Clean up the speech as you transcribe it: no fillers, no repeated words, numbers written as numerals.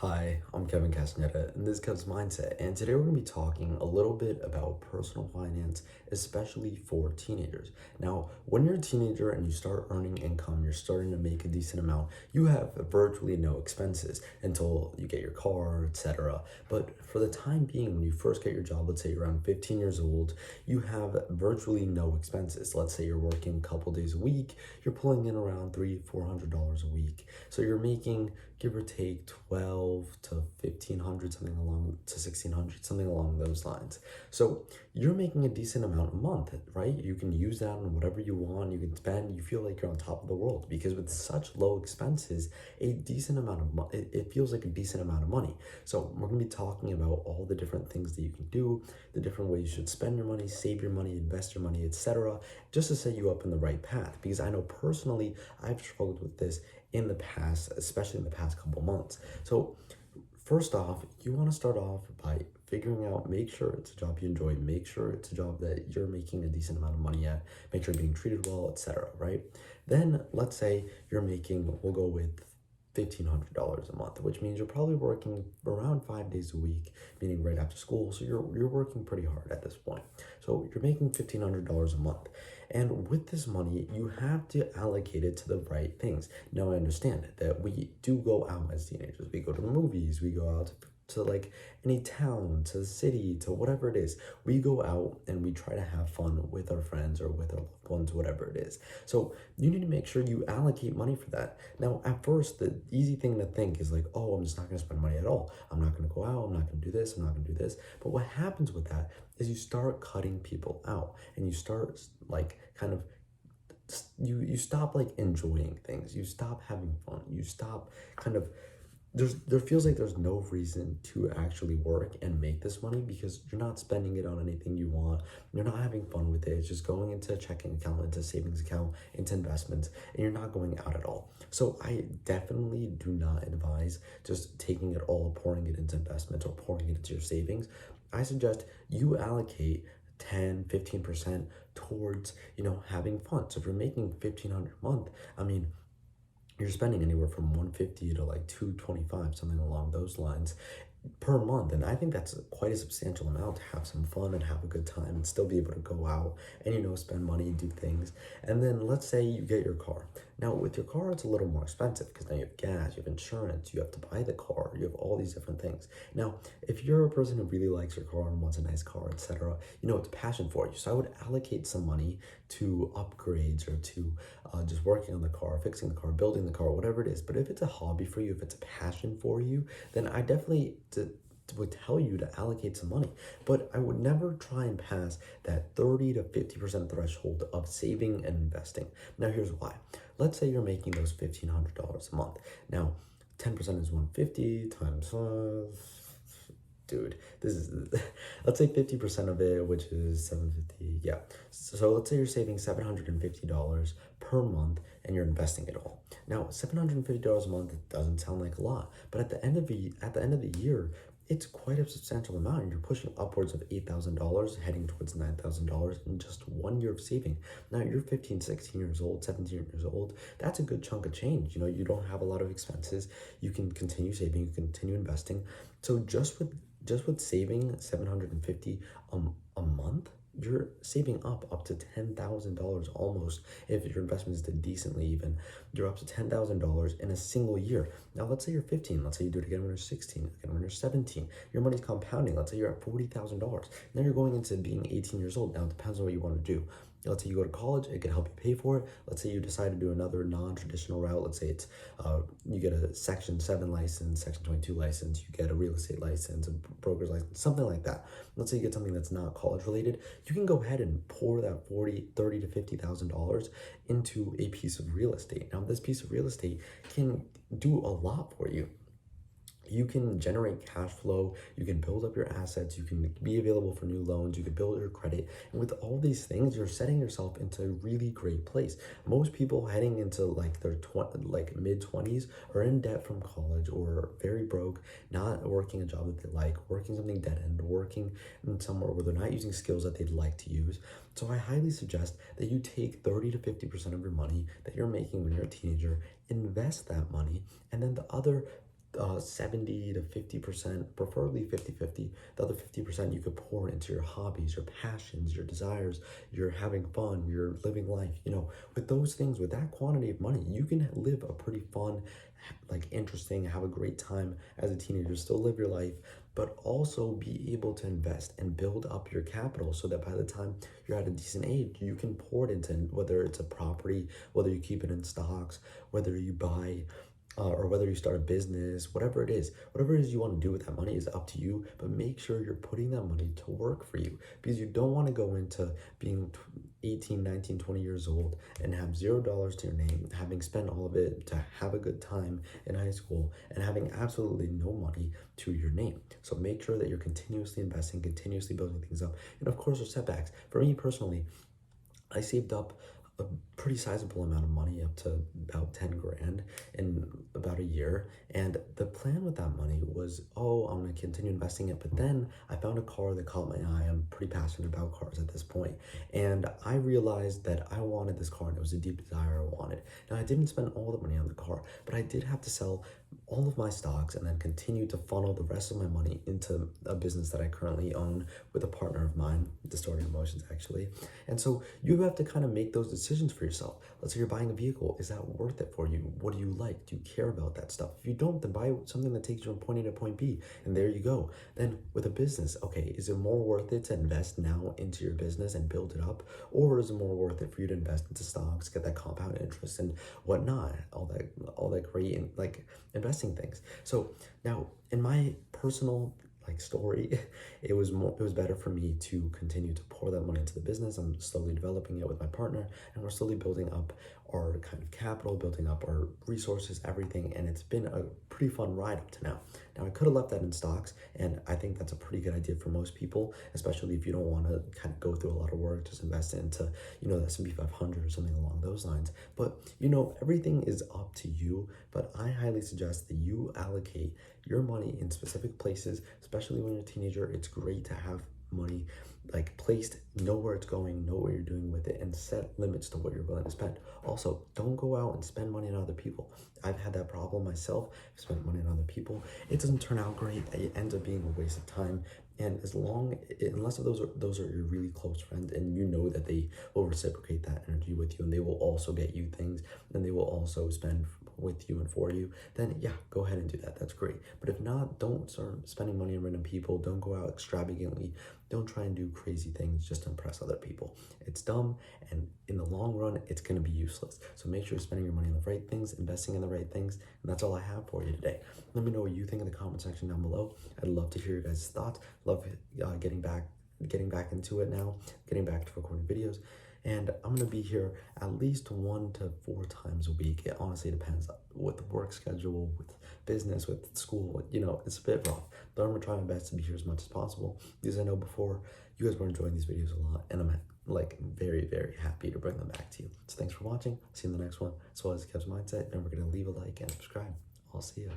Hi, I'm Kevin Castaneda, and this is Kev's Mindset. And today we're going to be talking a little bit about personal finance, especially for teenagers. Now, when you're a teenager and you start earning income, you're starting to make a decent amount, you have virtually no expenses until you get your car, etc. But for the time being, when you first get your job, let's say you're around 15 years old, you have virtually no expenses. Let's say you're working a couple days a week, you're pulling in around $300-400 a week. So you're making, give or take, 12 to 1500, something along to 1600, something along those lines. So you're making a decent amount a month, right? You can use that on whatever you want, you can spend, you feel like you're on top of the world, because with such low expenses, a decent amount of money, it feels like a decent amount of money. So we're going to be talking about all the different things that you can do, the different ways you should spend your money, save your money, invest your money, etc., just to set you up in the right path. Because I know personally I've struggled with this in the past, especially in the past couple months. So first off, you want to start off by figuring out, make sure it's a job you enjoy, make sure it's a job that you're making a decent amount of money at, make sure you're being treated well, etc., right? Then let's say you're making, we'll go with $1,500 a month, which means you're probably working around 5 days a week, meaning right after school. So you're working pretty hard at this point. So you're making $1,500 a month. And with this money, you have to allocate it to the right things. Now, I understand that we do go out as teenagers. We go to the movies, we go out to like any town, to the city, to whatever it is. We go out and we try to have fun with our friends or with our loved ones, whatever it is. So you need to make sure you allocate money for that. Now, at first, the easy thing to think is like, oh, I'm just not going to spend money at all. I'm not going to go out. I'm not going to do this. I'm not going to do this. But what happens with that is you start cutting people out, and you start like kind of you stop like enjoying things, you stop having fun, you stop kind of, there feels like there's no reason to actually work and make this money, because you're not spending it on anything you want, you're not having fun with it, it's just going into a checking account, into a savings account, into investments, and you're not going out at all. So I definitely do not advise just taking it all, pouring it into investments or pouring it into your savings. I suggest you allocate 10-15% towards, having fun. So if you're making 1,500 a month, I mean, you're spending anywhere from 150 to like 225, something along those lines, per month. And I think that's quite a substantial amount to have some fun and have a good time and still be able to go out and, spend money and do things. And then let's say you get your car. Now, with your car, it's a little more expensive because now you have gas, you have insurance, you have to buy the car, you have all these different things. Now, if you're a person who really likes your car and wants a nice car, etc., it's a passion for you. So I would allocate some money to upgrades or to just working on the car, fixing the car, building the car, whatever it is. But if it's a hobby for you, if it's a passion for you, then I definitely would tell you to allocate some money. But I would never try and pass that 30 to 50% threshold of saving and investing. Now, here's why. Let's say you're making those $1,500 a month. Now, 10% is 150 times dude, this is, let's say 50% of it, which is 750. Yeah. So let's say you're saving $750 per month and you're investing it all. Now, $750 a month doesn't sound like a lot, but at the end of the year, it's quite a substantial amount, and you're pushing upwards of $8,000, heading towards $9,000 in just 1 year of saving. Now, you're 15, 16 years old, 17 years old. That's a good chunk of change. You don't have a lot of expenses. You can continue saving, you can continue investing. So just with saving $750 a month, you're saving up to $10,000 almost. If your investment is done decently, even, you're up to $10,000 in a single year. Now, let's say you're 15. Let's say you do it again when you're 16, again when you're 17. Your money's compounding. Let's say you're at $40,000. Now you're going into being 18 years old. Now, it depends on what you want to do. Let's say you go to college, it can help you pay for it. Let's say you decide to do another non-traditional route. Let's say it's you get a Section 7 license, Section 22 license, you get a real estate license, a broker's license, something like that. Let's say you get something that's not college related. You can go ahead and pour that $30,000 to $50,000 into a piece of real estate. Now, this piece of real estate can do a lot for you. You can generate cash flow, you can build up your assets, you can be available for new loans, you can build your credit. And with all these things, you're setting yourself into a really great place. Most people heading into like their mid-20s are in debt from college or very broke, not working a job that they like, working something dead end, working in somewhere where they're not using skills that they'd like to use. So I highly suggest that you take 30 to 50% of your money that you're making when you're a teenager, invest that money, and then the other 70 to 50%, preferably 50-50. The other 50% you could pour into your hobbies, your passions, your desires, you're having fun, you're living life. With those things, with that quantity of money, you can live a pretty fun, like interesting, have a great time as a teenager, still live your life, but also be able to invest and build up your capital so that by the time you're at a decent age, you can pour it into, whether it's a property, whether you keep it in stocks, whether you buy or whether you start a business, whatever it is you want to do with that money is up to you, but make sure you're putting that money to work for you, because you don't want to go into being 18, 19, 20 years old and have $0 to your name, having spent all of it to have a good time in high school and having absolutely no money to your name. So make sure that you're continuously investing, continuously building things up. And of course, there's setbacks. For me personally, I saved up a pretty sizable amount of money, up to about 10 grand in about a year. And the plan with that money was, I'm going to continue investing it. But then I found a car that caught my eye. I'm pretty passionate about cars at this point. And I realized that I wanted this car, and it was a deep desire I wanted. Now, I didn't spend all the money on the car, but I did have to sell all of my stocks and then continue to funnel the rest of my money into a business that I currently own with a partner of mine, Distorting Emotions, actually. And so you have to kind of make those decisions for yourself. Let's say you're buying a vehicle. Is that worth it for you? What do you like? Do you care about that stuff? If you don't, then buy something that takes you from point A to point B, and there you go. Then with a business, okay, is it more worth it to invest now into your business and build it up? Or is it more worth it for you to invest into stocks, get that compound interest and whatnot, all that great, like, investing things? So now, in my personal story, it was better for me to continue to pour that money into the business. I'm slowly developing it with my partner, and we're slowly building up our kind of capital, building up our resources, everything, and it's been a pretty fun ride up to now. Now, I could have left that in stocks, and I think that's a pretty good idea for most people, especially if you don't want to kind of go through a lot of work, just invest it into, the S&P 500 or something along those lines. But, everything is up to you, but I highly suggest that you allocate your money in specific places, especially when you're a teenager. It's great to have money placed, know where it's going, know what you're doing with it, and set limits to what you're willing to spend. Also, don't go out and spend money on other people. I've had that problem myself. I've spent money on other people. It doesn't turn out great. It ends up being a waste of time. And unless those are your really close friends, and you know that they will reciprocate that energy with you, and they will also get you things, and they will also spend with you and for you, then yeah, go ahead and do that. That's great. But if not, don't start spending money on random people. Don't go out extravagantly. Don't try and do crazy things just to impress other people. It's dumb, and in the long run, it's going to be useless. So make sure you're spending your money on the right things, investing in the right things, and that's all I have for you today. Let me know what you think in the comment section down below. I'd love to hear your guys' thoughts. Love getting back into it now, getting back to recording videos. And I'm going to be here at least 1 to 4 times a week. It honestly depends with the work schedule, with business, with school. It's a bit rough. But I'm going to try my best to be here as much as possible, because I know before you guys were enjoying these videos a lot, and I'm very, very happy to bring them back to you. So thanks for watching. See you in the next one. So as Kev's Mindset, and we're going to leave a like and subscribe. I'll see you.